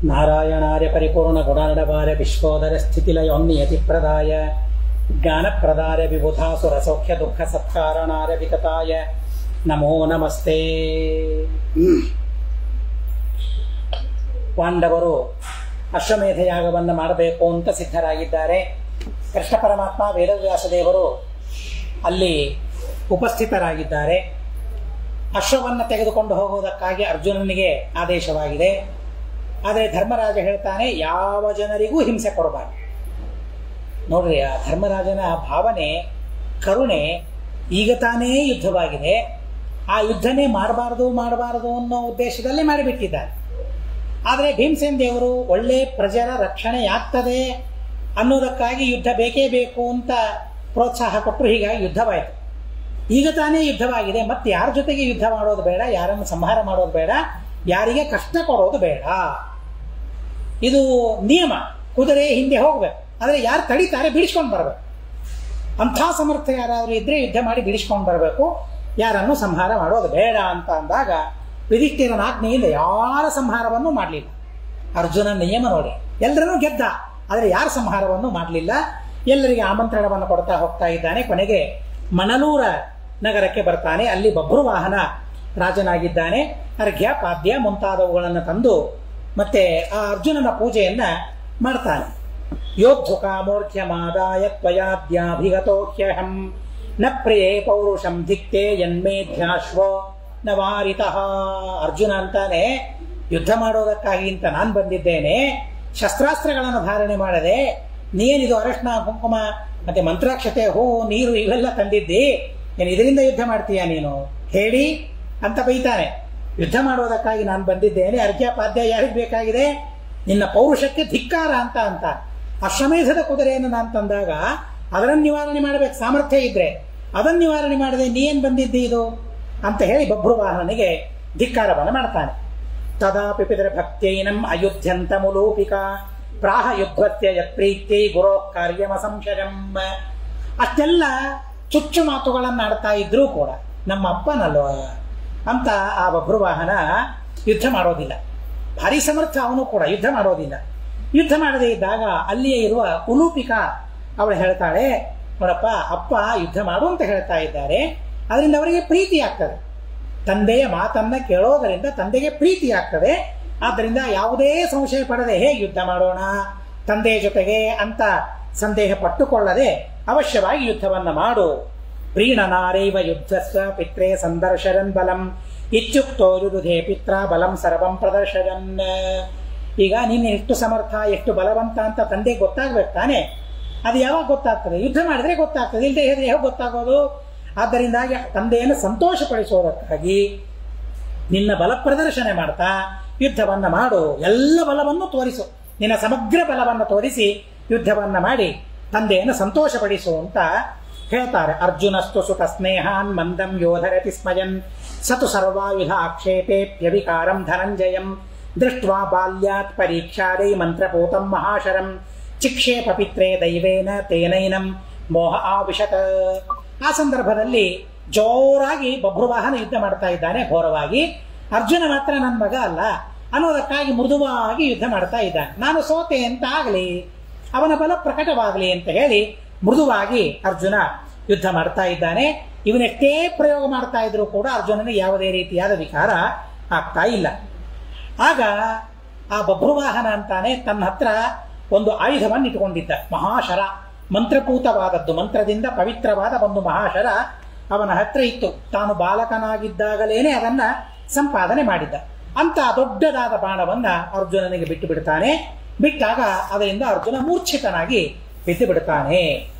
ನಾರಾಯಣಾರ್ಯ ಪರಿಪೂರ್ಣ ಗುಣಾರ್ಣವಾರ್ಯ ವಿಶ್ವೋದರ ಸ್ಥಿತಿಲಯೋನ್ನಿಯತಿ ಪ್ರದಾಯ ಜ್ಞಾನಪ್ರದಾಯ ವಿಬುಧಾಸುರ ಸೌಖ್ಯ ದುಃಖ ಸತ್ಕಾರಣಾರ್ಯ ವಿತತಾಯ ನಮೋ ನಮಸ್ತೆ. ಪಾಂಡವರು ಅಶ್ವಮೇಧ ಯಾಗವನ್ನು ಮಾಡಬೇಕು ಅಂತ ಸಿದ್ಧರಾಗಿದ್ದಾರೆ. ಕೃಷ್ಣ ಪರಮಾತ್ಮ ವೇದವ್ಯಾಸ ದೇವರು ಅಲ್ಲಿ ಉಪಸ್ಥಿತರಾಗಿದ್ದಾರೆ. ಅಶ್ವವನ್ನು ತೆಗೆದುಕೊಂಡು ಹೋಗುವುದಕ್ಕಾಗಿ ಅರ್ಜುನನಿಗೆ ಆದೇಶವಾಗಿದೆ. ಆದರೆ ಧರ್ಮರಾಜ ಹೇಳ್ತಾನೆ, ಯಾವ ಜನರಿಗೂ ಹಿಂಸೆ ಕೊಡಬಾರ್ದು. ನೋಡ್ರಿ, ಆ ಧರ್ಮರಾಜನ ಭಾವನೆ, ಕರುಣೆ. ಈಗ ತಾನೇ ಯುದ್ಧವಾಗಿದೆ, ಆ ಯುದ್ಧನೇ ಮಾಡಬಾರದು ಅನ್ನೋ ಉದ್ದೇಶದಲ್ಲಿ ಮಾಡಿಬಿಟ್ಟಿದ್ದಾರೆ. ಆದರೆ ಭೀಮಸೇನ ದೇವರು ಒಳ್ಳೆ ಪ್ರಜರ ರಕ್ಷಣೆಯಾಗ್ತದೆ ಅನ್ನೋದಕ್ಕಾಗಿ ಯುದ್ಧ ಬೇಕೇ ಬೇಕು ಅಂತ ಪ್ರೋತ್ಸಾಹ ಕೊಟ್ಟರು. ಹೀಗಾಗಿ ಯುದ್ಧವಾಯಿತು. ಈಗ ತಾನೇ ಯುದ್ಧವಾಗಿದೆ, ಮತ್ತೆ ಯಾರ ಜೊತೆಗೆ ಯುದ್ಧ ಮಾಡೋದು ಬೇಡ, ಯಾರನ್ನು ಸಂಹಾರ ಮಾಡೋದು ಬೇಡ, ಯಾರಿಗೆ ಕಷ್ಟ ಕೊಡೋದು ಬೇಡ. ಇದು ನಿಯಮ. ಕುದುರೆ ಹಿಂದೆ ಹೋಗ್ಬೇಕು, ಆದರೆ ಯಾರು ತಡೀತಾರೆ ಬಿಡಿಸ್ಕೊಂಡು ಬರಬೇಕು. ಅಂಥ ಸಮರ್ಥ ಯಾರಾದರೂ ಇದ್ರೆ ಯುದ್ಧ ಮಾಡಿ ಬಿಡಿಸ್ಕೊಂಡು ಬರಬೇಕು, ಯಾರನ್ನು ಸಂಹಾರ ಮಾಡೋದು ಬೇಡ ಅಂತ ಅಂದಾಗ ಯುಧಿಷ್ಠಿರನ ಆಜ್ಞೆಯಿಂದ ಯಾರ ಸಂಹಾರವನ್ನು ಮಾಡಲಿಲ್ಲ. ಅರ್ಜುನ ನಿಯಮ ನೋಡಿ, ಎಲ್ಲರನ್ನೂ ಗೆದ್ದ, ಆದರೆ ಯಾರ ಸಂಹಾರವನ್ನು ಮಾಡಲಿಲ್ಲ. ಎಲ್ಲರಿಗೆ ಆಮಂತ್ರಣವನ್ನು ಕೊಡ್ತಾ ಹೋಗ್ತಾ ಇದ್ದಾನೆ. ಕೊನೆಗೆ ಮಣಲೂರ ನಗರಕ್ಕೆ ಬರ್ತಾನೆ. ಅಲ್ಲಿ ಬಭ್ರುವಾಹನ ರಾಜನಾಗಿದ್ದಾನೆ. ಅರ್ಘ್ಯ ಪಾದ್ಯ ಮುಂತಾದವುಗಳನ್ನು ತಂದು ಮತ್ತೆ ಆ ಅರ್ಜುನನ ಪೂಜೆಯನ್ನ ಮಾಡ್ತಾನೆ. ಯೋದ್ಧು ಕಾಮೋರ್ಘ್ಯಮಾದಾಯ ತ್ವಯಾದ್ಯಾಭಿಗತೋಹ್ಯಹಂ ನ ಪ್ರಿಯೇ ಪೌರುಷಂ ಧಿಕ್ತೆ ಯನ್ಮೇಧ್ಯಾಶ್ವೋ ನವಾರಿತಃ. ಅರ್ಜುನ ಅಂತಾನೆ, ಯುದ್ಧ ಮಾಡೋದಕ್ಕಾಗಿ ಅಂತ ನಾನು ಬಂದಿದ್ದೇನೆ, ಶಸ್ತ್ರಾಸ್ತ್ರಗಳನ್ನು ಧಾರಣೆ ಮಾಡದೆ ನೀನಿದು ಅರಶಿನ ಕುಂಕುಮ ಮತ್ತೆ ಮಂತ್ರಾಕ್ಷತೆ ಹೂವು ನೀರು ಇವೆಲ್ಲ ತಂದಿದ್ದಿ, ಏನು ಇದರಿಂದ ಯುದ್ಧ ಮಾಡ್ತೀಯ ನೀನು ಹೇಳಿ ಅಂತ ಬೈತಾನೆ. ಯುದ್ಧ ಮಾಡೋದಕ್ಕಾಗಿ ನಾನು ಬಂದಿದ್ದೇನೆ, ಅರ್ಘ್ಯಪಾದ್ಯ ಯಾರಿಗೆ ಬೇಕಾಗಿದೆ, ನಿನ್ನ ಪೌರುಷಕ್ಕೆ ಧಿಕ್ಕಾರ ಅಂತ. ಅಶ್ವಮೇಧದ ಕುದುರೆಯನ್ನು ನಾನು ತಂದಾಗ ಅದನ್ನು ನಿವಾರಣೆ ಮಾಡಬೇಕು, ಸಾಮರ್ಥ್ಯ ಇದ್ರೆ. ಅದನ್ನು ನಿವಾರಣೆ ಮಾಡದೆ ನೀನ್ ಬಂದಿದ್ದಿ ಇದು ಅಂತ ಹೇಳಿ ಬಭ್ರುವಾಹನಿಗೆ ಧಿಕ್ಕಾರವನ್ನು ಮಾಡ್ತಾನೆ. ತದಾಪಿ ಪಿತರ ಭಕ್ತೈನಂ ಅಯುಧ್ಯಂತ ಮುಲೂಪಿಕಾ ಪ್ರಾಹ ಯುದ್ಧತ್ಯ ಯತ್ಪ್ರೀತ್ಯೈ ಗುರೋ ಕಾರ್ಯಮ ಸಂಶಯಂ. ಅಷ್ಟೆಲ್ಲ ಚುಚ್ಚು ಮಾತುಗಳನ್ನು ಆಡ್ತಾ ಇದ್ರೂ ಕೂಡ ನಮ್ಮ ಅಪ್ಪನಲ್ವ ಅಂತ ಆ ಬಭ್ರುವಾಹನ ಯುದ್ಧ ಮಾಡೋದಿಲ್ಲ. ಭಾರಿ ಸಮರ್ಥ ಅವನು ಕೂಡ, ಯುದ್ಧ ಮಾಡೋದಿಲ್ಲ. ಯುದ್ಧ ಮಾಡದೇ ಇದ್ದಾಗ ಅಲ್ಲಿಯೇ ಇರುವ ಉಲೂಪಿಕಾ ಅವಳು ಹೇಳ್ತಾಳೆ, ನೋಡಪ್ಪ, ಅಪ್ಪ ಯುದ್ಧ ಮಾಡು ಅಂತ ಹೇಳ್ತಾ ಇದ್ದಾರೆ, ಅದರಿಂದ ಅವರಿಗೆ ಪ್ರೀತಿ ಆಗ್ತದೆ. ತಂದೆಯ ಮಾತನ್ನ ಕೇಳೋದರಿಂದ ತಂದೆಗೆ ಪ್ರೀತಿ ಆಗ್ತದೆ. ಆದ್ದರಿಂದ ಯಾವುದೇ ಸಂಶಯ ಪಡದೆ ಹೇಗೆ ಯುದ್ಧ ಮಾಡೋಣ ತಂದೆಯ ಜೊತೆಗೆ ಅಂತ ಸಂದೇಹ ಪಟ್ಟುಕೊಳ್ಳದೆ ಅವಶ್ಯವಾಗಿ ಯುದ್ಧವನ್ನ ಮಾಡು. ಪ್ರೀಣನಾರೈವ ಯುದ್ಧಸ್ವ ಪಿತ್ರೇ ಸಂದರ್ಶರನ್ ಬಲಂ ಇತ್ಯುಕ್ತೋ ಯುಧೇ ಪಿತ್ರ ಬಲಂ ಸರ್ವಂ ಪ್ರದರ್ಶರನ್. ಈಗ ನೀನು ಎಷ್ಟು ಸಮರ್ಥ ಎಷ್ಟು ಬಲವಂತ ಅಂತ ತಂದೆಗೆ ಗೊತ್ತಾಗ್ಬೇಕು ತಾನೆ. ಅದು ಯಾವಾಗ ಗೊತ್ತಾಗ್ತದೆ? ಯುದ್ಧ ಮಾಡಿದ್ರೆ ಗೊತ್ತಾಗ್ತದೆ, ಇಲ್ಲದೆ ಹೇಳಿದ್ರೆ ಹೇಗೆ ಗೊತ್ತಾಗೋದು? ಆದ್ದರಿಂದಾಗಿ ತಂದೆಯನ್ನು ಸಂತೋಷಪಡಿಸೋದಕ್ಕಾಗಿ ನಿನ್ನ ಬಲ ಪ್ರದರ್ಶನ ಮಾಡ್ತಾ ಯುದ್ಧವನ್ನ ಮಾಡು, ಎಲ್ಲ ಬಲವನ್ನು ತೋರಿಸು, ನಿನ್ನ ಸಮಗ್ರ ಬಲವನ್ನು ತೋರಿಸಿ ಯುದ್ಧವನ್ನ ಮಾಡಿ ತಂದೆಯನ್ನು ಸಂತೋಷಪಡಿಸು ಅಂತ ಹೇಳ್ತಾರೆ. ಅರ್ಜುನಸ್ತು ಸುತ ಸ್ನೇಹಾನ್ ಮಂದಂ ಯೋಧರತಿ ಸ್ಮಯನ್ ಸತು ಸರ್ವಾಯುಧ ಆಕ್ಷೇಪೇಪ್ಯವಿಕಾರಂ ಧನಂಜಯಂ ದೃಷ್ಟ್ವಾ ಬಾಲ್ಯಾತ್ ಪರೀಕ್ಷಾದೈ ಮಂತ್ರಪೂತಂ ಮಹಾಶರಂ ಚಿಕ್ಷೇಪ ಪಿತ್ರೇ ದೈವೇನ ತೇನೈನಂ ಮೋಹ ಆವಿಶತ. ಆ ಸಂದರ್ಭದಲ್ಲಿ ಜೋರಾಗಿ ಬಭ್ರುವಾಹನ ಯುದ್ಧ ಮಾಡ್ತಾ ಇದ್ದಾನೆ ಘೋರವಾಗಿ. ಅರ್ಜುನ ಮಾತ್ರ ನನ್ನ ಮಗ ಅಲ್ಲ ಅನ್ನೋದಕ್ಕಾಗಿ ಮೃದುವಾಗಿ ಯುದ್ಧ ಮಾಡ್ತಾ ಇದ್ದಾನೆ. ನಾನು ಸೋತೆ ಅಂತ ಆಗಲಿ, ಅವನ ಬಲ ಪ್ರಕಟವಾಗಲಿ ಅಂತ ಹೇಳಿ ಮೃದುವಾಗಿ ಅರ್ಜುನ ಯುದ್ಧ ಮಾಡ್ತಾ ಇದ್ದಾನೆ. ಇವನೆಷ್ಟೇ ಪ್ರಯೋಗ ಮಾಡ್ತಾ ಇದ್ರು ಕೂಡ ಅರ್ಜುನನಿಗೆ ಯಾವುದೇ ರೀತಿಯಾದ ವಿಕಾರ ಆಗ್ತಾ ಇಲ್ಲ. ಆಗ ಆ ಬಭ್ರುವಾಹನ ಅಂತಾನೆ ತನ್ನ ಹತ್ರ ಒಂದು ಆಯುಧವನ್ನು ಇಟ್ಟುಕೊಂಡಿದ್ದ, ಮಹಾಶರ, ಮಂತ್ರಪೂತವಾದದ್ದು, ಮಂತ್ರದಿಂದ ಪವಿತ್ರವಾದ ಒಂದು ಮಹಾಶರ ಅವನ ಹತ್ರ ಇತ್ತು. ತಾನು ಬಾಲಕನಾಗಿದ್ದಾಗಲೇನೆ ಅದನ್ನ ಸಂಪಾದನೆ ಮಾಡಿದ್ದ. ಅಂತ ದೊಡ್ಡದಾದ ಬಾಣವನ್ನ ಅರ್ಜುನನಿಗೆ ಬಿಟ್ಟು ಬಿಡ್ತಾನೆ. ಬಿಟ್ಟಾಗ ಅದರಿಂದ ಅರ್ಜುನ ಮೂರ್ಛಿತನಾಗಿ ಬಿದ್ದು ಬಿಡ್ತಾನೆ.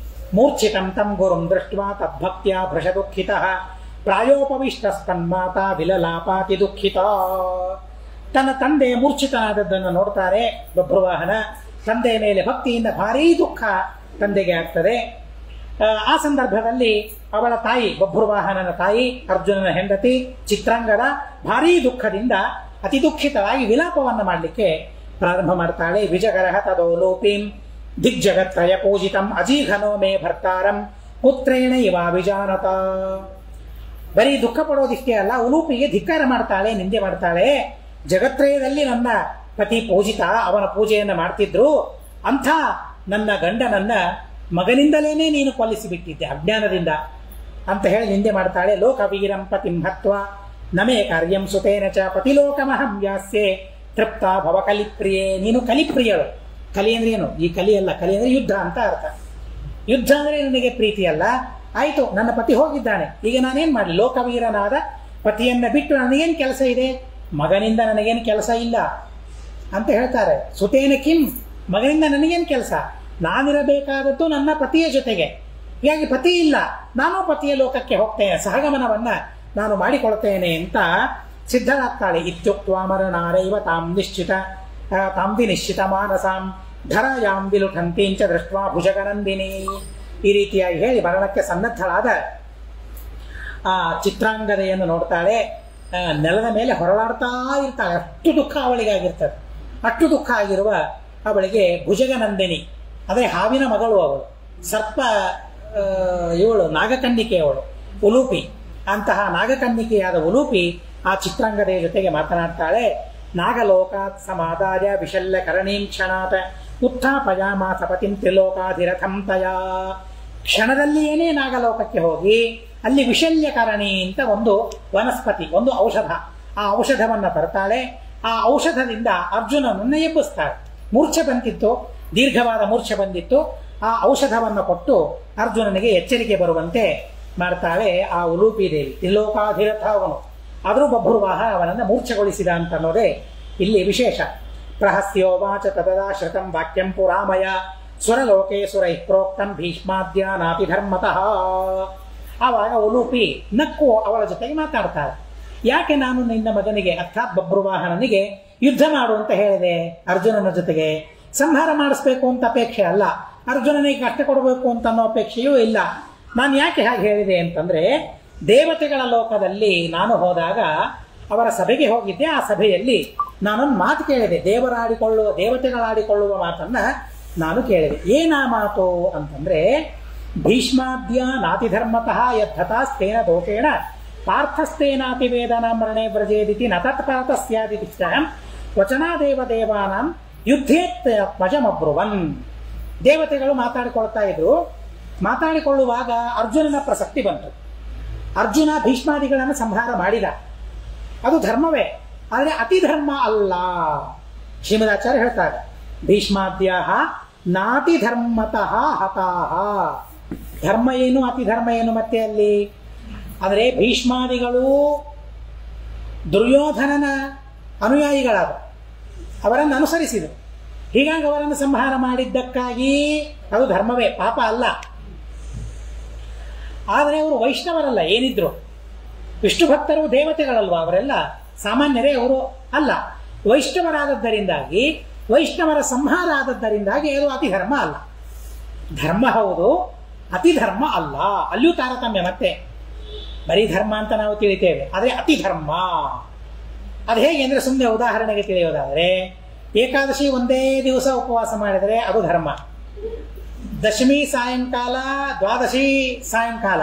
ಮೂರ್ಛಿತಂ ತಂ ಗುರುಂ ದೃಷ್ಟ್ವಾ ತದ್ಭಕ್ತ್ಯಾ ಭೃಷ ದುಃಖಿತಃ ಪ್ರಾಯೋಪವಿಷ್ಟಸ್ತನ್ಮಾತಾ ವಿಲಲಾಪಾತಿ ದುಃಖಿತ. ತನ್ನ ತಂದೆ ಮೂರ್ಛಿತನಾದದ್ದನ್ನು ನೋಡ್ತಾರೆ ಬಭ್ರುವಾಹನ. ತಂದೆಯ ಮೇಲೆ ಭಕ್ತಿಯಿಂದ ಭಾರೀ ದುಃಖ ತಂದೆಗೆ ಆಗ್ತದೆ. ಆ ಸಂದರ್ಭದಲ್ಲಿ ಅವಳ ತಾಯಿ, ಬಭ್ರುವಾಹನನ ತಾಯಿ, ಅರ್ಜುನನ ಹೆಂಡತಿ ಚಿತ್ರಾಂಗದ ಭಾರೀ ದುಃಖದಿಂದ ಅತಿ ದುಃಖಿತವಾಗಿ ವಿಲಾಪವನ್ನು ಮಾಡಲಿಕ್ಕೆ ಪ್ರಾರಂಭ ಮಾಡ್ತಾಳೆ. ವಿಜಗರಹ ತದೋಲೋಪೀಂ ದಿಗ್ಜಗತ್ರಯ ಪೂಜಿತಂ ಅಜೀಘನೋ ಮೇ ಭರ್ತಾರಂ ಪುತ್ರೇಣ ಇವ ವಿಜಾನತ. ಬರೀ ದುಃಖ ಪಡೋದಿಷ್ಟೇ ಅಲ್ಲ, ಉಲೂಪಿಗೆ ಧಿಕ್ಕಾರ ಮಾಡ್ತಾಳೆ, ನಿಂದೆ ಮಾಡ್ತಾಳೆ. ಜಗತ್ರಯದಲ್ಲಿ ನನ್ನ ಪತಿ ಪೂಜಿತ, ಅವನ ಪೂಜೆಯನ್ನು ಮಾಡ್ತಿದ್ರು. ಅಂಥ ನನ್ನ ಗಂಡನನ್ನ ಮಗನಿಂದಲೇನೆ ನೀನು ಕೊಲ್ಲಿಸಿಬಿಟ್ಟಿದ್ದೆ ಅಜ್ಞಾನದಿಂದ ಅಂತ ಹೇಳಿ ನಿಂದೆ ಮಾಡ್ತಾಳೆ. ಲೋಕವೀರಂ ಪತಿಂ ಹತ್ವ ನಮೇ ಕಾರ್ಯಂ ಸುತೇನ ಚ ಪತಿಲೋಕಮಹಂ ಯಾಸ್ಯೆ ತೃಪ್ತ ಭವ ಕಲಿಪ್ರಿಯೇ. ನೀನು ಕಲಿಪ್ರಿಯಳು. ಕಲಿ ಅಂದ್ರೆ ಏನು? ಈ ಕಲಿ ಅಲ್ಲ, ಕಲಿ ಅಂದ್ರೆ ಯುದ್ಧ ಅಂತ ಅರ್ಥ. ಯುದ್ಧ ಅಂದ್ರೆ ನನಗೆ ಪ್ರೀತಿ ಅಲ್ಲ. ಆಯ್ತು, ನನ್ನ ಪತಿ ಹೋಗಿದ್ದಾನೆ, ಈಗ ನಾನೇನ್ ಮಾಡಲಿ? ಲೋಕವೀರನಾದ ಪತಿಯನ್ನ ಬಿಟ್ಟು ನನಗೇನು ಕೆಲಸ ಇದೆ? ಮಗನಿಂದ ನನಗೇನು ಕೆಲಸ ಇಲ್ಲ ಅಂತ ಹೇಳ್ತಾರೆ. ಸುತೇನ ಕಿಂ, ಮಗನಿಂದ ನನಗೇನು ಕೆಲಸ? ನಾನಿರಬೇಕಾದದ್ದು ನನ್ನ ಪತಿಯ ಜೊತೆಗೆ. ಹೀಗಾಗಿ ಪತಿ ಇಲ್ಲ, ನಾನು ಪತಿಯ ಲೋಕಕ್ಕೆ ಹೋಗ್ತೇನೆ, ಸಹಗಮನವನ್ನ ನಾನು ಮಾಡಿಕೊಳ್ತೇನೆ ಅಂತ ಸಿದ್ಧರಾಗ್ತಾಳೆ. ಇತ್ಯುಕ್ತ್ವಾಮರನಾರೈವ ತಾಂದಿ ನಿಶ್ಚಿತ ಮಾನಸಾಂ ಧರಾಯಾಂ ವಿಲುಠಂತೀಂಚ ದೃಷ್ಟ್ವಾ ಭುಜಗನಂದಿನಿ. ಈ ರೀತಿಯಾಗಿ ಹೇಳಿ ಮರಣಕ್ಕೆ ಸನ್ನದ್ಧಳಾದ ಆ ಚಿತ್ರಾಂಗದೆಯನ್ನು ನೋಡ್ತಾಳೆ. ನೆಲದ ಮೇಲೆ ಹೊರಳಾಡ್ತಾ ಇರ್ತಾಳೆ. ಅಷ್ಟು ದುಃಖ ಅವಳಿಗಾಗಿರ್ತದೆ. ಅಷ್ಟು ದುಃಖ ಆಗಿರುವ ಅವಳಿಗೆ ಭುಜಗನಂದಿನಿ ಅಂದರೆ ಹಾವಿನ ಮಗಳು ಅವಳು, ಸರ್ಪ ಇವಳು ನಾಗಕನ್ನಿಕೆಯವಳು, ಉಲೂಪಿ. ಅಂತಹ ನಾಗಕನ್ನಿಕೆಯಾದ ಉಲೂಪಿ ಆ ಚಿತ್ರಾಂಗದೆಯ ಜೊತೆಗೆ ಮಾತನಾಡ್ತಾಳೆ. ನಾಗಲೋಕಾತ್ ಸಮಾದಾಯ ವಿಶಲ್ಯ ಕರಣೀಂ ಕ್ಷಣಾತ್ ಉತ್ಥಾಪಯಾಮಾಸ ಪತಿಂ ತ್ರಿಲೋಕಾಧಿರಥಂ ತಯಾ. ಕ್ಷಣದಲ್ಲಿಯೇನೇ ನಾಗಲೋಕಕ್ಕೆ ಹೋಗಿ ಅಲ್ಲಿ ವಿಶಲ್ಯಕರಣಿ ಅಂತ ಒಂದು ವನಸ್ಪತಿ, ಒಂದು ಔಷಧ, ಆ ಔಷಧವನ್ನು ತರ್ತಾಳೆ. ಆ ಔಷಧದಿಂದ ಅರ್ಜುನನನ್ನು ಎಬ್ಬಿಸ್ತಾಳೆ. ಮೂರ್ಛೆ ಬಂದಿತ್ತು, ದೀರ್ಘವಾದ ಮೂರ್ಛೆ ಬಂದಿತ್ತು. ಆ ಔಷಧವನ್ನು ಕೊಟ್ಟು ಅರ್ಜುನನಿಗೆ ಎಚ್ಚರಿಕೆ ಬರುವಂತೆ ಮಾಡ್ತಾಳೆ ಆ ಉಲೂಪಿ ದೇವಿ. ತ್ರಿಲೋಕಾಧಿರಥ ಅವನು, ಆದರೂ ಬಭ್ರುವಾಹ ಅವನನ್ನು ಮೂರ್ಛೆಗೊಳಿಸಿದ ಅಂತ ಅನ್ನೋದೇ ಇಲ್ಲಿ ವಿಶೇಷ. ಪ್ರಹಸ್ಯೋವಾಚ ತದಾ ಶ್ರುತಂ ವಾಕ್ಯಂ ಪುರಾಮಯ ಸುರಲೋಕೆ ಸುರೈ ಪ್ರೋಕ್ತಂ ಭೀಷ್ಮಾದ್ಯ ನಾಪಿ ಧರ್ಮತಃ. ಆವಾಗ ಉಲೂಪಿ ನಕ್ಕು ಅವಳ ಜೊತೆಗೆ ಮಾತಾಡ್ತಾಳೆ. ಯಾಕೆ ನಾನು ನಿನ್ನ ಮಗನಿಗೆ ಅರ್ಥಾತ್ ಬಭ್ರುವಾಹನನಿಗೆ ಯುದ್ಧ ಮಾಡು ಅಂತ ಹೇಳಿದೆ? ಅರ್ಜುನನ ಜೊತೆಗೆ ಸಂಹಾರ ಮಾಡಿಸ್ಬೇಕು ಅಂತ ಅಪೇಕ್ಷೆ ಅಲ್ಲ, ಅರ್ಜುನನಿಗೆ ಕಷ್ಟ ಕೊಡಬೇಕು ಅಂತ ಅನ್ನೋ ಅಪೇಕ್ಷೆಯೂ ಇಲ್ಲ. ನಾನು ಯಾಕೆ ಹಾಗೆ ಹೇಳಿದೆ ಅಂತಂದ್ರೆ, ದೇವತೆಗಳ ಲೋಕದಲ್ಲಿ ನಾನು ಹೋದಾಗ ಅವರ ಸಭೆಗೆ ಹೋಗಿದ್ದೆ. ಆ ಸಭೆಯಲ್ಲಿ ನಾನೊಂದು ಮಾತು ಕೇಳಿದೆ. ದೇವತೆಗಳಾಡಿಕೊಳ್ಳುವ ಮಾತನ್ನ ನಾನು ಕೇಳಿದೆ. ಏನಾ ಮಾತು ಅಂತಂದ್ರೆ, ಭೀಷ್ಮಾದ್ಯ ನಾತಿಧರ್ಮತಃ ಯದ್ಧತಾಸ್ತೇನ ದೋಷೇಣ ಪಾರ್ಥಸ್ತೇನಾತಿ ವೇದನ ಮರಣೆ ವ್ರಜೇದಿತಿ ನ ತತ್ಪಾತಸ್ಯಾದಿತಿ ವಚನಾದೇವ ದೇವಾನಾಂ ಯುದ್ಧೇತ್ಮಜಮಬ್ರುವನ್. ದೇವತೆಗಳು ಮಾತಾಡಿಕೊಳ್ತಾ ಇದ್ರು. ಮಾತಾಡಿಕೊಳ್ಳುವಾಗ ಅರ್ಜುನನ ಪ್ರಸಕ್ತಿ ಬಂತು. ಅರ್ಜುನ ಭೀಷ್ಮಾದಿಗಳನ್ನು ಸಂಹಾರ ಮಾಡಿದ, ಅದು ಧರ್ಮವೇ, ಆದರೆ ಅತಿ ಧರ್ಮ ಅಲ್ಲ. ಶ್ರೀಮದಾಚಾರ್ಯ ಹೇಳ್ತಾರೆ, ಭೀಷ್ಮಾದ್ಯ ನಾತಿ ಧರ್ಮತಃ ಹತಾಹ. ಧರ್ಮ ಏನು ಅತಿ ಧರ್ಮ ಏನು ಮತ್ತೆ ಅಲ್ಲಿ? ಆದರೆ ಭೀಷ್ಮಾದಿಗಳು ದುರ್ಯೋಧನನ ಅನುಯಾಯಿಗಳಾದರು, ಅವರನ್ನು ಅನುಸರಿಸಿದರು. ಹೀಗಾಗಿ ಅವರನ್ನು ಸಂಹಾರ ಮಾಡಿದ್ದಕ್ಕಾಗಿ ಅದು ಧರ್ಮವೇ, ಪಾಪ ಅಲ್ಲ. ಆದರೆ ಅವರು ವೈಷ್ಣವರಲ್ಲ, ಏನಿದ್ರು ವಿಷ್ಣು ಭಕ್ತರು, ದೇವತೆಗಳಲ್ವ ಅವರೆಲ್ಲ, ಸಾಮಾನ್ಯರೇ ಅವರು ಅಲ್ಲ. ವೈಷ್ಣವರಾದದ್ದರಿಂದಾಗಿ, ವೈಷ್ಣವರ ಸಂಹಾರ ಆದದ್ದರಿಂದಾಗಿ ಅದು ಅತಿ ಧರ್ಮ ಅಲ್ಲ. ಧರ್ಮ ಹೌದು, ಅತಿ ಧರ್ಮ ಅಲ್ಲ. ಅಲ್ಲಿಯೂ ತಾರತಮ್ಯ. ಮತ್ತೆ ಬರೀ ಧರ್ಮ ಅಂತ ನಾವು ತಿಳಿತೇವೆ, ಆದರೆ ಅತಿ ಧರ್ಮ ಅದು ಹೇಗೆ ಅಂದರೆ, ಸುಮ್ಮನೆ ಉದಾಹರಣೆಗೆ ತಿಳಿಯೋದಾದರೆ, ಏಕಾದಶಿ ಒಂದೇ ದಿವಸ ಉಪವಾಸ ಮಾಡಿದರೆ ಅದು ಧರ್ಮ. ದಶಮಿ ಸಾಯಂಕಾಲ, ದ್ವಾದಶಿ ಸಾಯಂಕಾಲ.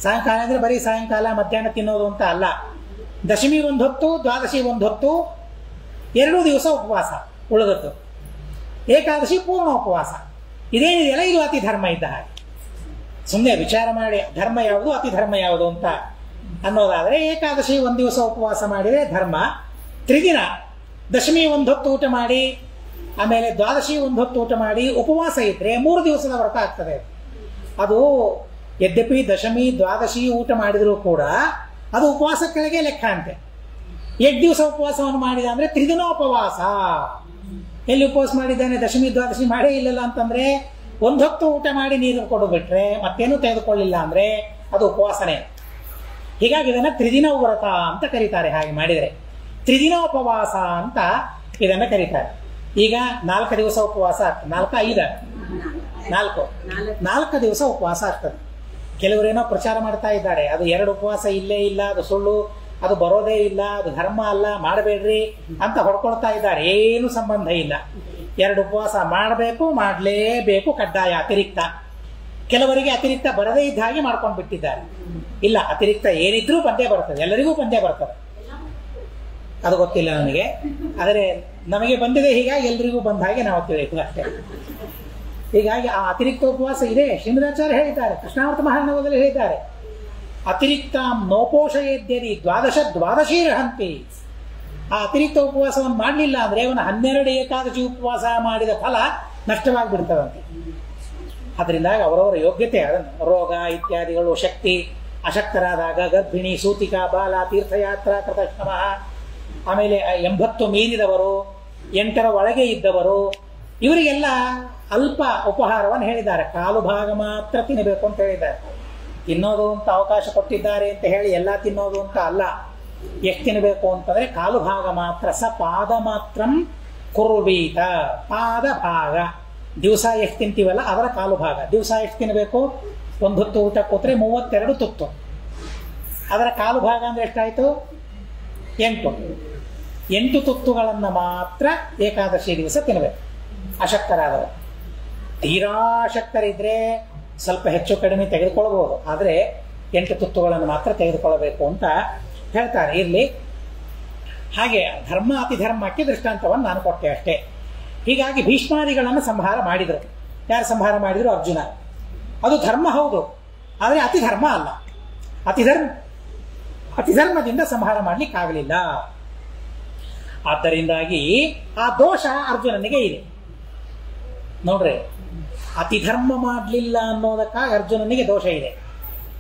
ಸಾಯಂಕಾಲ ಅಂದರೆ ಬರೀ ಸಾಯಂಕಾಲ ಮಧ್ಯಾಹ್ನ ತಿನ್ನೋದು ಅಂತ ಅಲ್ಲ. ದಶಮಿ ಒಂದು ಹೊತ್ತು, ದ್ವಾದಶಿ ಒಂದು ಹೊತ್ತು, 2 ದಿವಸ ಉಪವಾಸ ಉಳಿದದ್ದು. ಏಕಾದಶಿ ಪೂರ್ಣ ಉಪವಾಸ. ಇದೇನಿದೆಯಲ್ಲ, ಇದು ಅತಿ ಧರ್ಮ ಇದ್ದ ಹಾಗೆ. ಸುಮ್ಮನೆ ವಿಚಾರ ಮಾಡಿ ಧರ್ಮ ಯಾವುದು ಅತಿ ಧರ್ಮ ಯಾವುದು ಅಂತ ಅನ್ನೋದಾದರೆ, ಏಕಾದಶಿ ಒಂದು ದಿವಸ ಉಪವಾಸ ಮಾಡಿದರೆ ಧರ್ಮ. ತ್ರಿದಿನ ದಶಮಿ ಒಂದು ಹೊತ್ತು ಊಟ ಮಾಡಿ, ಆಮೇಲೆ ದ್ವಾದಶಿ ಒಂದು ಹೊತ್ತು ಊಟ ಮಾಡಿ ಉಪವಾಸ ಇದ್ರೆ 3 ದಿವಸದ ವ್ರತ ಆಗ್ತದೆ. ಅದು ಯದ್ಯಪಿ ದಶಮಿ ದ್ವಾದಶಿ ಊಟ ಮಾಡಿದರೂ ಕೂಡ ಅದು ಉಪವಾಸ ಕೆಳಗೆ ಲೆಕ್ಕ ಅಂತೆ. 8 ದಿವಸ ಉಪವಾಸವನ್ನು ಮಾಡಿದ ಅಂದ್ರೆ ತ್ರಿದಿನ ಉಪವಾಸ. ಎಲ್ಲಿ ಉಪವಾಸ ಮಾಡಿದ್ದಾನೆ? ದಶಮಿ ದ್ವಾದಶಿ ಮಾಡೇ ಇಲ್ಲಲ್ಲ ಅಂತಂದ್ರೆ, ಒಂದು ಹೊತ್ತು ಊಟ ಮಾಡಿ ನೀರು ಕೊಡಬಿಟ್ರೆ ಮತ್ತೇನು ತೆಗೆದುಕೊಳ್ಳಿಲ್ಲ ಅಂದ್ರೆ ಅದು ಉಪವಾಸನೆ. ಹೀಗಾಗಿ ಇದನ್ನ ತ್ರಿದಿನ ವ್ರತ ಅಂತ ಕರೀತಾರೆ. ಹಾಗೆ ಮಾಡಿದರೆ ತ್ರಿದಿನ ಉಪವಾಸ ಅಂತ ಇದನ್ನ ಕರೀತಾರೆ. ಈಗ 4 ದಿವಸ ಉಪವಾಸ ಆಗ್ತದೆ. 4 ದಿವಸ ಉಪವಾಸ ಆಗ್ತದೆ. ಕೆಲವರೇನೋ ಪ್ರಚಾರ ಮಾಡ್ತಾ ಇದ್ದಾರೆ, ಅದು 2 ಉಪವಾಸ ಇಲ್ಲೇ ಇಲ್ಲ, ಅದು ಸುಳ್ಳು, ಅದು ಬರೋದೇ ಇಲ್ಲ, ಅದು ಧರ್ಮ ಅಲ್ಲ, ಮಾಡಬೇಡ್ರಿ ಅಂತ ಹೊಡ್ಕೊಳ್ತಾ ಇದ್ದಾರೆ. ಏನು ಸಂಬಂಧ ಇಲ್ಲ. 2 ಉಪವಾಸ ಮಾಡಬೇಕು, ಮಾಡಲೇಬೇಕು, ಕಡ್ಡಾಯ, ಅತಿರಿಕ್ತ. ಕೆಲವರಿಗೆ ಅತಿರಿಕ್ತ ಬರದೇ ಇದ್ದ ಹಾಗೆ ಮಾಡ್ಕೊಂಡು ಬಿಟ್ಟಿದ್ದಾರೆ. ಇಲ್ಲ, ಅತಿರಿಕ್ತ ಏನಿದ್ರೂ ಪಂದ್ಯ ಬರ್ತದೆ, ಎಲ್ಲರಿಗೂ ಪಂದ್ಯ ಬರ್ತದೆ. ಅದು ಗೊತ್ತಿಲ್ಲ ನನಗೆ. ಆದರೆ ನಮಗೆ ಬಂದಿದೆ, ಹೀಗಾಗಿ ಎಲ್ರಿಗೂ ಬಂದ ಹಾಗೆ ನಾವು ತಿಳಿಯಬೇಕು ಅಷ್ಟೇ. ಹೀಗಾಗಿ ಆ ಅತಿರಿಕ್ತ ಉಪವಾಸ ಇದೆ. ಶ್ರೀಮದಾಚಾರ್ಯ ಹೇಳಿದ್ದಾರೆ, ಕೃಷ್ಣಾವರ್ತ ಮಹಾನವದಲ್ಲಿ ಹೇಳಿದ್ದಾರೆ, ಅತಿರಿಕ್ತ ನೋಪೋಷಯೇದ್ಯದಿ ದ್ವಾದಶೀರ್ಹಂತಿ. ಆ ಅತಿರಿಕ್ತ ಉಪವಾಸವನ್ನು ಮಾಡಲಿಲ್ಲ ಅಂದರೆ ಅವನ 12 ಏಕಾದಶಿ ಉಪವಾಸ ಮಾಡಿದ ಫಲ ನಷ್ಟವಾಗಿಬಿಡ್ತದಂತೆ. ಅದರಿಂದಾಗಿ ಅವರವರ ಯೋಗ್ಯತೆ, ರೋಗ ಇತ್ಯಾದಿಗಳು, ಶಕ್ತಿ ಅಶಕ್ತರಾದಾಗ, ಗರ್ಭಿಣಿ, ಸೂತಿಕ, ಬಾಲ, ತೀರ್ಥಯಾತ್ರಾ ಕೃತಶ್ರಮ, ಆಮೇಲೆ 80 ಮೀರಿದವರು, 8ರ ಒಳಗೆ ಇದ್ದವರು, ಇವರಿಗೆಲ್ಲ ಅಲ್ಪ ಉಪಹಾರವನ್ನು ಹೇಳಿದ್ದಾರೆ. ಕಾಲು ಭಾಗ ಮಾತ್ರ ತಿನ್ನಬೇಕು ಅಂತ ಹೇಳಿದ್ದಾರೆ. ತಿನ್ನೋದು ಅಂತ ಅವಕಾಶ ಕೊಟ್ಟಿದ್ದಾರೆ ಅಂತ ಹೇಳಿ ಎಲ್ಲ ತಿನ್ನೋದು ಅಂತ ಅಲ್ಲ. ಎಷ್ಟು ತಿನ್ನಬೇಕು ಅಂತಂದ್ರೆ ಕಾಲು ಭಾಗ ಮಾತ್ರ. ಸ ಪಾದ ಮಾತ್ರಂ ಕುರ್ವೀತ. ಪಾದ ಭಾಗ ದಿವಸ ಎಷ್ಟು ತಿಂತೀವಲ್ಲ ಅದರ ಕಾಲು ಭಾಗ. ದಿವಸ ಎಷ್ಟು ತಿನ್ನಬೇಕು? 1 ಹೊತ್ತು ಊಟ ಕೂತ್ರೆ 32 ತುತ್ತು. ಅದರ ಕಾಲು ಭಾಗ ಅಂದ್ರೆ ಎಷ್ಟಾಯ್ತು? 8 ತುತ್ತುಗಳನ್ನು ಮಾತ್ರ ಏಕಾದಶಿ ದಿವಸ ತಿನ್ನಬೇಕು ಅಶಕ್ತರಾದವರು. ತೀರಾ ಶಕ್ತರಿದ್ರೆ ಸ್ವಲ್ಪ ಹೆಚ್ಚು ಕಡಿಮೆ ತೆಗೆದುಕೊಳ್ಬಹುದು, ಆದರೆ 8 ತುತ್ತುಗಳನ್ನು ಮಾತ್ರ ತೆಗೆದುಕೊಳ್ಳಬೇಕು ಅಂತ ಹೇಳ್ತಾರೆ. ಇರಲಿ, ಹಾಗೆ ಧರ್ಮ ಅತಿ ಧರ್ಮಕ್ಕೆ ದೃಷ್ಟಾಂತವನ್ನು ನಾನು ಕೊಟ್ಟೆ ಅಷ್ಟೇ. ಹೀಗಾಗಿ ಭೀಷ್ಮಾದಿಗಳನ್ನು ಸಂಹಾರ ಮಾಡಿದರು. ಯಾರು ಸಂಹಾರ ಮಾಡಿದ್ರು? ಅರ್ಜುನ. ಅದು ಧರ್ಮ ಹೌದು, ಆದರೆ ಅತಿ ಧರ್ಮ ಅಲ್ಲ. ಅತಿಧರ್ಮದಿಂದ ಸಂಹಾರ ಮಾಡಲಿಕ್ಕಾಗಲಿಲ್ಲ. ಆದ್ದರಿಂದಾಗಿ ಆ ದೋಷ ಅರ್ಜುನನಿಗೆ ಇದೆ. ನೋಡ್ರಿ, ಅತಿ ಧರ್ಮ ಮಾಡಲಿಲ್ಲ ಅನ್ನೋದಕ್ಕಾಗಿ ಅರ್ಜುನನಿಗೆ ದೋಷ ಇದೆ.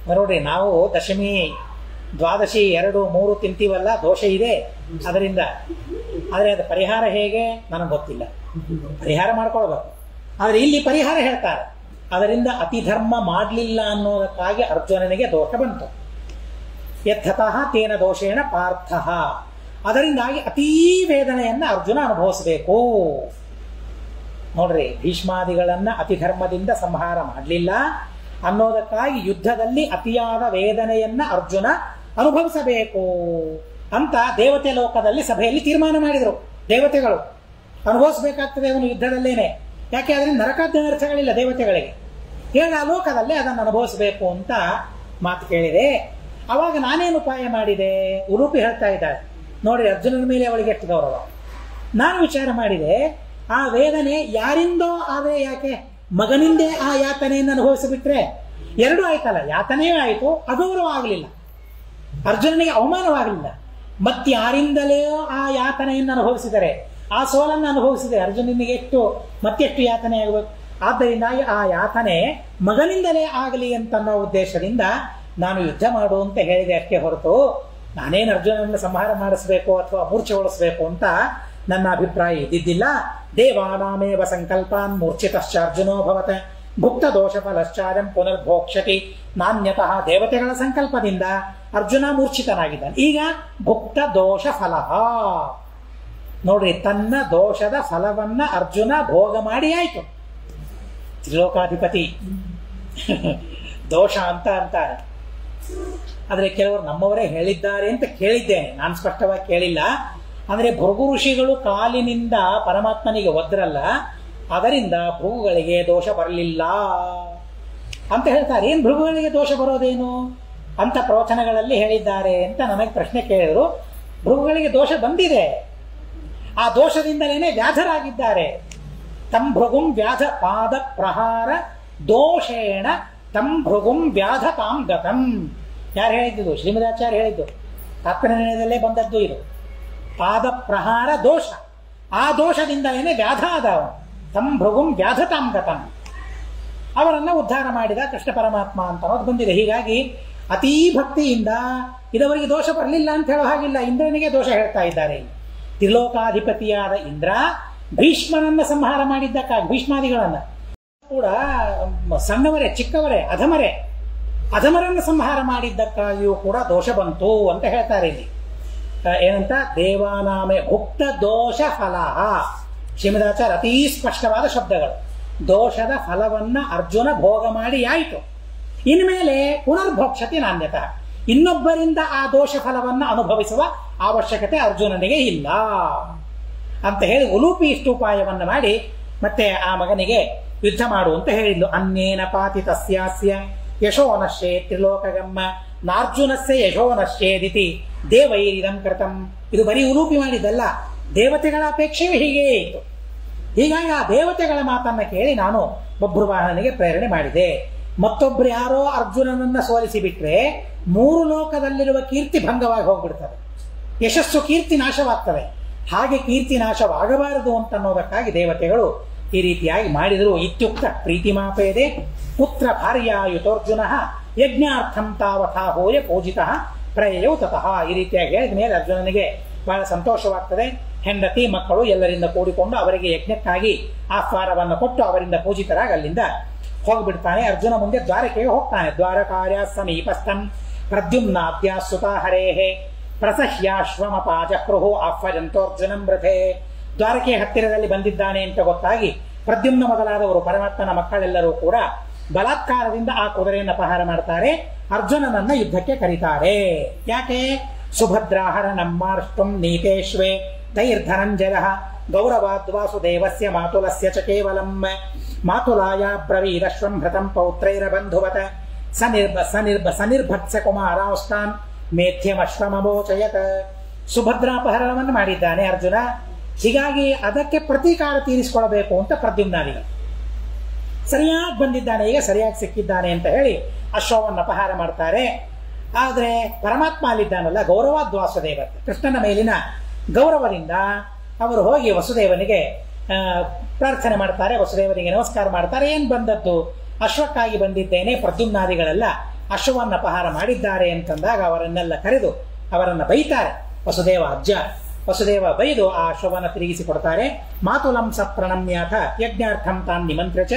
ನೋಡ್ರಿ, ನಾವು ದಶಮಿ, ದ್ವಾದಶಿ 2, 3 ತಿಂತೀವಲ್ಲ, ದೋಷ ಇದೆ ಅದರಿಂದ. ಆದರೆ ಅದು ಪರಿಹಾರ ಹೇಗೆ ನನಗೆ ಗೊತ್ತಿಲ್ಲ. ಪರಿಹಾರ ಮಾಡ್ಕೊಳ್ಬೇಕು. ಆದರೆ ಇಲ್ಲಿ ಪರಿಹಾರ ಹೇಳ್ತಾರೆ. ಅದರಿಂದ ಅತಿ ಧರ್ಮ ಮಾಡಲಿಲ್ಲ ಅನ್ನೋದಕ್ಕಾಗಿ ಅರ್ಜುನನಿಗೆ ದೋಷ ಬಂತು. ಯಥತಃ ತೇನ ದೋಷೇಣ ಪಾರ್ಥ. ಅದರಿಂದಾಗಿ ಅತೀ ವೇದನೆಯನ್ನ ಅರ್ಜುನ ಅನುಭವಿಸಬೇಕು. ನೋಡ್ರಿ, ಭೀಷ್ಮಾದಿಗಳನ್ನ ಅತಿ ಧರ್ಮದಿಂದ ಸಂಹಾರ ಮಾಡಲಿಲ್ಲ ಅನ್ನೋದಕ್ಕಾಗಿ ಯುದ್ಧದಲ್ಲಿ ಅತಿಯಾದ ವೇದನೆಯನ್ನ ಅರ್ಜುನ ಅನುಭವಿಸಬೇಕು ಅಂತ ದೇವತೆ ಲೋಕದಲ್ಲಿ ಸಭೆಯಲ್ಲಿ ತೀರ್ಮಾನ ಮಾಡಿದರು. ದೇವತೆಗಳು ಅನುಭವಿಸಬೇಕಾಗ್ತದೆ ಅವನು ಯುದ್ಧದಲ್ಲೇನೆ. ಯಾಕೆ? ಅದರಿಂದ ನರಕಾದ್ಯರ್ಥಗಳಿಲ್ಲ ದೇವತೆಗಳಿಗೆ. ಹೇಗ ಆ ಲೋಕದಲ್ಲೇ ಅದನ್ನು ಅನುಭವಿಸಬೇಕು ಅಂತ ಮಾತು ಕೇಳಿದೆ. ಅವಾಗ ನಾನೇನು ಉಪಾಯ ಮಾಡಿದೆ? ಉಲೂಪಿ ಹೇಳ್ತಾ ಇದ್ದಾರೆ. ನೋಡಿ, ಅರ್ಜುನನ ಮೇಲೆ ಅವಳಿಗೆ ಎಷ್ಟು ಗೌರವ. ನಾನು ವಿಚಾರ ಮಾಡಿದೆ, ಆ ವೇದನೆ ಯಾರಿಂದೋ ಆದರೆ ಯಾಕೆ ಮಗನಿಂದೇ ಆ ಯಾತನೆಯನ್ನು ಅನುಭವಿಸಿಬಿಟ್ರೆ 2 ಆಯ್ತಲ್ಲ. ಯಾತನೆಯೂ ಆಯಿತು, ಅಗೌರವ ಆಗಲಿಲ್ಲ, ಅರ್ಜುನನಿಗೆ ಅವಮಾನವಾಗಲಿಲ್ಲ. ಮತ್ತಾರಿಂದಲೇ ಆ ಯಾತನೆಯನ್ನು ಅನುಭವಿಸಿದರೆ, ಆ ಸೋಲನ್ನು ಅನುಭವಿಸಿದರೆ ಅರ್ಜುನನಿಗೆ ಮತ್ತೆಷ್ಟು ಯಾತನೆ ಆಗಬೇಕು. ಆದ್ದರಿಂದ ಆ ಯಾತನೆ ಮಗನಿಂದಲೇ ಆಗಲಿ ಅಂತನ್ನೋ ಉದ್ದೇಶದಿಂದ ನಾನು ಯುದ್ಧ ಮಾಡು ಅಂತ ಹೇಳಿದೆ ಅಷ್ಟೇ ಹೊರತು ನಾನೇನು ಅರ್ಜುನನನ್ನು ಸಂಹಾರ ಮಾಡಿಸಬೇಕು ಅಥವಾ ಮೂರ್ಛೆಗೊಳಿಸಬೇಕು ಅಂತ ನನ್ನ ಅಭಿಪ್ರಾಯ ಇದ್ದಿದ್ದಿಲ್ಲ. ದೇವಾನಾಮೇವ ಸಂಕಲ್ಪಾನ್ ಮೂರ್ಛಿತಶ್ಚ ಅರ್ಜುನೋ ಭವತ ಭುಕ್ತ ದೋಷ ಫಲಶ್ಚಾರಂ ಪುನರ್ಭೋಕ್ಷತಿ. ನಾಣ್ಯತಃ ದೇವತೆಗಳ ಸಂಕಲ್ಪದಿಂದ ಅರ್ಜುನ ಮೂರ್ಛಿತನಾಗಿದ್ದಾನೆ. ಈಗ ಭುಕ್ತ ದೋಷ ಫಲ. ನೋಡ್ರಿ, ತನ್ನ ದೋಷದ ಫಲವನ್ನ ಅರ್ಜುನ ಭೋಗ ಮಾಡಿ ಆಯ್ತು. ತ್ರಿಲೋಕಾಧಿಪತಿ ದೋಷ ಅಂತ ಅಂತಾರೆ. ಆದರೆ ಕೆಲವರು ನಮ್ಮವರೇ ಹೇಳಿದ್ದಾರೆ ಅಂತ ಕೇಳಿದ್ದೇನೆ, ನಾನು ಸ್ಪಷ್ಟವಾಗಿ ಕೇಳಿಲ್ಲ. ಅಂದರೆ ಭೃಗು ಋಷಿಗಳು ಕಾಲಿನಿಂದ ಪರಮಾತ್ಮನಿಗೆ ಒದ್ರಲ್ಲ, ಅದರಿಂದ ಭೃಗುಗಳಿಗೆ ದೋಷ ಬರಲಿಲ್ಲ ಅಂತ ಹೇಳ್ತಾರೆ. ಏನು ಭೃಗುಗಳಿಗೆ ದೋಷ ಬರೋದೇನು ಅಂತ ಪ್ರವಚನಗಳಲ್ಲಿ ಹೇಳಿದ್ದಾರೆ ಅಂತ ನನಗೆ ಪ್ರಶ್ನೆ ಕೇಳಿದ್ರು. ಭೃಗುಗಳಿಗೆ ದೋಷ ಬಂದಿದೆ, ಆ ದೋಷದಿಂದಲೇ ವ್ಯಾಧರಾಗಿದ್ದಾರೆ. ತಂ ಭೃಗುಂ ವ್ಯಾಧ ಪಾದ ಪ್ರಹಾರ ದೋಷೇಣ ತಂ ಭೃಗುಂ ವ್ಯಾಧ ತಾಂ ಗತಂ. ಯಾರು ಹೇಳಿದ್ದು? ಶ್ರೀಮದಾಚಾರ್ಯ ಹೇಳಿದ್ದು. ತಾತ್ಪರ್ಯದಲ್ಲೇ ಬಂದದ್ದು ಇದು. ಪಾದ ಪ್ರಹಾರ ದೋಷ, ಆ ದೋಷದಿಂದಲೇ ವ್ಯಾಧ ಆದವ. ತಂ ಭೃಗುಂ ವ್ಯಾಧ ತಾಂ ಗತಂ. ಅವರನ್ನ ಉದ್ಧಾರ ಮಾಡಿದ ಕೃಷ್ಣ ಪರಮಾತ್ಮ ಅಂತ ಅನ್ನೋದು ಬಂದಿದೆ. ಹೀಗಾಗಿ ಅತೀ ಭಕ್ತಿಯಿಂದ ಇದವರಿಗೆ ದೋಷ ಬರಲಿಲ್ಲ ಅಂತ ಹೇಳೋ ಹಾಗಿಲ್ಲ. ಇಂದ್ರನಿಗೆ ದೋಷ ಹೇಳ್ತಾ ಇದ್ದಾರೆ. ತ್ರಿಲೋಕಾಧಿಪತಿಯಾದ ಇಂದ್ರ ಭೀಷ್ಮನನ್ನ ಸಂಹಾರ ಮಾಡಿದ್ದಕ್ಕಾಗಿ ಭೀಷ್ಮಾದಿಗಳನ್ನ ಕೂಡ ಸಣ್ಣವರೇ, ಚಿಕ್ಕವರೇ, ಅಧಮರನ್ನು ಸಂಹಾರ ಮಾಡಿದ್ದಕ್ಕಾಗಿಯೂ ಕೂಡ ದೋಷ ಬಂತು ಅಂತ ಹೇಳ್ತಾರೆ ಇಲ್ಲಿ. ಏನಂತ? ದೇವಾನಾಮೆ ಭುಕ್ತ ದೋಷ ಫಲ. ಶ್ರೀಮದಾಚಾರ್ಯ ಅತೀ ಸ್ಪಷ್ಟವಾದ ಶಬ್ದಗಳು. ದೋಷದ ಫಲವನ್ನ ಅರ್ಜುನ ಭೋಗ ಮಾಡಿ ಆಯಿತು. ಇನ್ಮೇಲೆ ಪುನರ್ಭೋಕ್ಷತೆ ನಾಣ್ಯತ, ಇನ್ನೊಬ್ಬರಿಂದ ಆ ದೋಷ ಫಲವನ್ನ ಅನುಭವಿಸುವ ಅವಶ್ಯಕತೆ ಅರ್ಜುನನಿಗೆ ಇಲ್ಲ ಅಂತ ಹೇಳಿ ಉಲೂಪಿ ಇಷ್ಟು ಉಪಾಯವನ್ನು ಮಾಡಿ ಮತ್ತೆ ಆ ಮಗನಿಗೆ ಯುದ್ಧ ಮಾಡು ಅಂತ ಹೇಳಿದ್ಲು. ಅನ್ನೇನ ಪಾತಿ ತಸ್ಯಾಸ್ಯ ಯಶೋ ನಶ್ಯೇ ತ್ರಿಲೋಕಗಮ್ಮ ನಾರ್ಜುನಸ್ಯ ಯಶೋ ನಶ್ಯೇದಿತಿ ದೇವೈರಿದಂ ಕೃತಂ. ಇದು ಬರೀ ಉಲೂಪಿ ಮಾಡಿದ್ದಲ್ಲ, ದೇವತೆಗಳ ಅಪೇಕ್ಷೆಯೂ ಹೀಗೇ ಇತ್ತು. ಹೀಗಾಗಿ ಆ ದೇವತೆಗಳ ಮಾತನ್ನ ಕೇಳಿ ನಾನು ಬಭ್ರುವಾಹನಿಗೆ ಪ್ರೇರಣೆ ಮಾಡಿದೆ. ಮತ್ತೊಬ್ರು ಯಾರೋ ಅರ್ಜುನನನ್ನ ಸೋಲಿಸಿ ಬಿಟ್ರೆ 3 ಲೋಕದಲ್ಲಿರುವ ಕೀರ್ತಿ ಭಂಗವಾಗಿ ಹೋಗ್ಬಿಡ್ತದೆ, ಯಶಸ್ಸು ಕೀರ್ತಿ ನಾಶವಾಗ್ತದೆ. ಹಾಗೆ ಕೀರ್ತಿ ನಾಶವಾಗಬಾರದು ಅಂತನ್ನೋದಕ್ಕಾಗಿ ದೇವತೆಗಳು ಈ ರೀತಿಯಾಗಿ ಮಾಡಿದರು. ಇತ್ಯುಕ್ತ ಪ್ರೀತಿಮಾಪೇದೆ ಪುತ್ರ ಭಾರ್ಯಾಯುತೋರ್ಜುನ ಯಜ್ಞಾರ್ಥಂ ತಾವಥಾ ಹೋಯ ಪೂಜಿತಃ ಪ್ರಯಯೌ ತತಃ. ಈ ರೀತಿಯಾಗಿ ಹೇಳಿದ ಮೇಲೆ ಅರ್ಜುನನಿಗೆ ಬಹಳ ಸಂತೋಷವಾಗ್ತದೆ. ಹೆಂಡತಿ ಮಕ್ಕಳು ಎಲ್ಲರಿಂದ ಕೂಡಿಕೊಂಡು ಅವರಿಗೆ ಯಜ್ಞಕ್ಕಾಗಿ ಆಹ್ವಾನವನ್ನು ಕೊಟ್ಟು ಅವರಿಂದ ಪೂಜಿತರಾಗಿ ಅಲ್ಲಿಂದ ಹೋಗ್ಬಿಡ್ತಾನೆ. ಅರ್ಜುನ ಮುಂದೆ ದ್ವಾರಕೆಗೆ ಹೋಗ್ತಾನೆ. ದ್ವಾರಕಾರ್ಯ ಸಮೀಪಸ್ಥಂ ಪ್ರದ್ಯುಮ್ನಾದ್ಯಾಸುತ ಹರೇಹೇ ಪ್ರಸಹ್ಯಾಶ್ವಮಪಾಜಕ್ರುಹು ಆಹ್ವಜಂತೋರ್ಜುನಂ ರಥೇ. ದ್ವಾರಕೆಯ ಹತ್ತಿರದಲ್ಲಿ ಬಂದಿದ್ದಾನೆ ಅಂತ ಗೊತ್ತಾಗಿ ಪ್ರದ್ಯುಮ್ನ ಮೊದಲಾದವರು ಪರಮಾತ್ಮನ ಮಕ್ಕಳೆಲ್ಲರೂ ಕೂಡ ಬಲಾತ್ಕಾರದಿಂದ ಆ ಕುದುರೆಯನ್ನು ಅಪಹಾರ ಮಾಡ್ತಾರೆ. ಅರ್ಜುನನನ್ನ ಯುದ್ಧಕ್ಕೆ ಕರೀತಾರೆ. ಯಾಕೆ? ಸುಭದ್ರಾಹರ ನಮ್ಮಾರ್ಷ್ಟುಂ ನೀತೇಶ್ವೇ ತೈರ್ಧನಂಜಯ ಗೌರವಾದ್ವಾಸುದೇವಸ್ಯ ಮಾತುಲಸ್ಯ ಚ ಕೇವಲಂ ಮಾತುಲಾಯ ಬ್ರವೀದಶ್ವಂ ಭೃತಂ ಪೌತ್ರೈರಬಂಧುವತ ಸನಿರ್ಭತ್ಸ ಕುಮಾರಾಸ್ತಾನ್ ಮೇಧ್ಯಮಶ್ವಮೋಚಯತ. ಸುಭದ್ರಾಪಹರಣವನ್ನು ಮಾಡಿದ್ದಾನೆ ಅರ್ಜುನ. ಹೀಗಾಗಿ ಅದಕ್ಕೆ ಪ್ರತೀಕಾರ ತೀರಿಸಿಕೊಳ್ಳಬೇಕು ಅಂತ ಪ್ರದ್ಯುಮ್ನಾದಿಗ ಸರಿಯಾಗಿ ಬಂದಿದ್ದಾನೆ, ಈಗ ಸರಿಯಾಗಿ ಸಿಕ್ಕಿದ್ದಾನೆ ಅಂತ ಹೇಳಿ ಅಶ್ವವನ್ನು ಅಪಹಾರ ಮಾಡ್ತಾರೆ. ಆದರೆ ಪರಮಾತ್ಮ ಅಲ್ಲಿದ್ದಾನಲ್ಲ, ಗೌರವಾದ್ವಾಸುದೇವ, ಕೃಷ್ಣನ ಮೇಲಿನ ಗೌರವದಿಂದ ಅವರು ಹೋಗಿ ವಸುದೇವನಿಗೆ ಪ್ರಾರ್ಥನೆ ಮಾಡ್ತಾರೆ. ವಸುದೇವನಿಗೆ ನಮಸ್ಕಾರ ಮಾಡ್ತಾರೆ. ಏನ್ ಬಂದದ್ದು? ಅಶ್ವಕ್ಕಾಗಿ ಬಂದಿದ್ದೇನೆ. ಪ್ರದ್ಯುಮ್ನಾದಿಗಳೆಲ್ಲ ಅಶ್ವವನ್ನು ಅಪಹಾರ ಮಾಡಿದ್ದಾರೆ ಅಂತಂದಾಗ ಅವರನ್ನೆಲ್ಲ ಕರೆದು ಅವರನ್ನ ಬೈತಾರೆ. ವಸುದೇವ ಅಜ್ಜ ವಸುದೇವ ಬೈದು ಆ ಅಶ್ವವನ್ನು ತಿರುಗಿಸಿ ಕೊಡ್ತಾರೆ. ಮಾತುಲಂ ಸ ಪ್ರಣಮ್ಯಾಥ ಯಜ್ಞಾರ್ಥಂ ತಾನ್ ನಿಮಂತ್ರ ಚ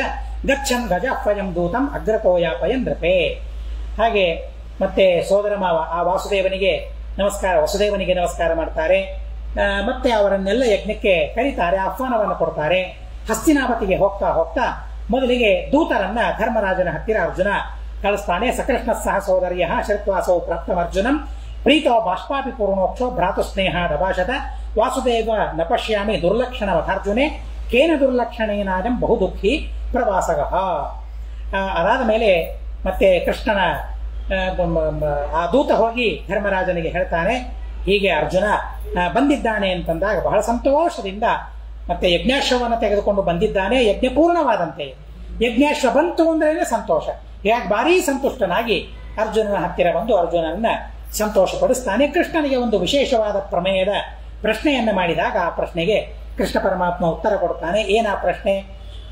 ಗಚ್ಚನ್ ಗಜಾಹ್ವಯಂ ದೂತಂ ಅಗ್ರತೋಯಾಪಯನ್ ನೃಪೇ. ಹಾಗೆ ಮತ್ತೆ ಸೋದರ ಮಾವ ಆ ವಸುದೇವನಿಗೆ ನಮಸ್ಕಾರ ಮಾಡ್ತಾರೆ. ಮತ್ತೆ ಅವರನ್ನೆಲ್ಲ ಯಜ್ಞಕ್ಕೆ ಕರೀತಾರೆ, ಆಹ್ವಾನವನ್ನು ಕೊಡ್ತಾರೆ. ಹಸ್ತಿನಾವತಿಗೆ ಹೋಗ್ತಾ ಹೋಗ್ತಾ ಮೊದಲಿಗೆ ದೂತರನ್ನ ಧರ್ಮರಾಜನ ಹತ್ತಿರ ಅರ್ಜುನ ಕಳಿಸ್ತಾನೆ. ಸಕೃಷ್ಣ ಸಹ ಸೋದರ್ಯ ಶರತ್ವಾಸೌ ಪ್ರಾಪ್ತಮರ್ಜುನಂ ಪ್ರೀತೋ ಬಾಷ್ಪಾಪಿ ಪೂರ್ಣೋಕ್ಷೋ ಭ್ರಾತು ಸ್ನೇಹ ದಭಾಷತ ವಾಸುದೇವ ನ ಪಶ್ಯಾಮಿ ದುರ್ಲಕ್ಷಣವಥಾರ್ಜುನೆ ಕೇನ ದುರ್ಲಕ್ಷಣೇನಾಜಂ ಬಹು ದುಃಖಿ ಪ್ರವಾಸಗ. ಅದಾದ ಮೇಲೆ ಮತ್ತೆ ಕೃಷ್ಣನ ಆ ದೂತ ಹೋಗಿ ಧರ್ಮರಾಜನಿಗೆ ಹೇಳ್ತಾನೆ, ಹೀಗೆ ಅರ್ಜುನ ಬಂದಿದ್ದಾನೆ ಅಂತಂದಾಗ ಬಹಳ ಸಂತೋಷದಿಂದ ಮತ್ತೆ ಯಜ್ಞಾಶ್ವವನ್ನು ತೆಗೆದುಕೊಂಡು ಬಂದಿದ್ದಾನೆ. ಯಜ್ಞ ಪೂರ್ಣವಾದಂತೆ ಯಜ್ಞಾಶ್ವ ಬಂತು ಅಂದ್ರೆ ಸಂತೋಷ. ಯಾಕೆ ಭಾರೀ ಸಂತುಷ್ಟನಾಗಿ ಅರ್ಜುನನ ಹತ್ತಿರ ಬಂದು ಅರ್ಜುನನ್ನ ಸಂತೋಷಪಡಿಸ್ತಾನೆ. ಕೃಷ್ಣನಿಗೆ ಒಂದು ವಿಶೇಷವಾದ ಪ್ರಮೇಯದ ಪ್ರಶ್ನೆಯನ್ನ ಮಾಡಿದಾಗ ಆ ಪ್ರಶ್ನೆಗೆ ಕೃಷ್ಣ ಪರಮಾತ್ಮ ಉತ್ತರ ಕೊಡ್ತಾನೆ. ಏನಾ ಪ್ರಶ್ನೆ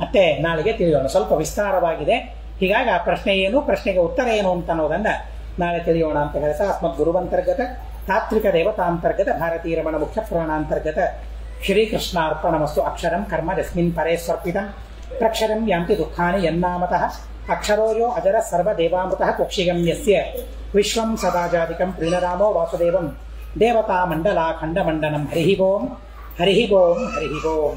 ಮತ್ತೆ ನಾಳೆಗೆ ತಿಳಿಯೋಣ. ಸ್ವಲ್ಪ ವಿಸ್ತಾರವಾಗಿದೆ. ಹೀಗಾಗಿ ಆ ಪ್ರಶ್ನೆ ಏನು, ಪ್ರಶ್ನೆಗೆ ಉತ್ತರ ಏನು ಅಂತ ಅನ್ನೋದನ್ನ ನಾಳೆ ತಿಳಿಯೋಣ ಅಂತ ಹೇಳ್ತಾ ಅಸ್ಮದ್ ಗುರುವಂತರ್ಗತ ತಾತ್ವಿಕ ದೇವತಾಂತರ್ಗತ ಭಾರತೀಯ ರಮಣ ಮುಖ್ಯ ಪುರಾಣಾಂತರ್ಗತ ಶ್ರೀಕೃಷ್ಣಾರ್ಪಣಮಸ್ತು. ಅಕ್ಷರಂ ಕರ್ಮ ಯಸ್ಮಿನ್ ಪರೇ ಸ್ವರ್ಪಿತಂ ಪ್ರಕ್ಷರಂ ಯಾಂತಿ ದುಃಖಾನಿ ಯನ್ನಾಮತಃ ಅಕ್ಷರೋಯೋ ಅಜರ ಸರ್ವ ದೇವಾಮೃತಃ ಕುಕ್ಷಿಗಮ್ಯಸ್ಯ ವಿಶ್ವಂ ಸದಾಜಾತಿಕಂ ಪ್ರೀಣರಾಮೋ ವಾಸುದೇವಂ ದೇವತಾ ಮಂಡಲಾಖಂಡ ಮಂಡನಂ. ಹರಿ ಓಂ ಹರಿ ಓಂ ಹರಿ ಓಂ.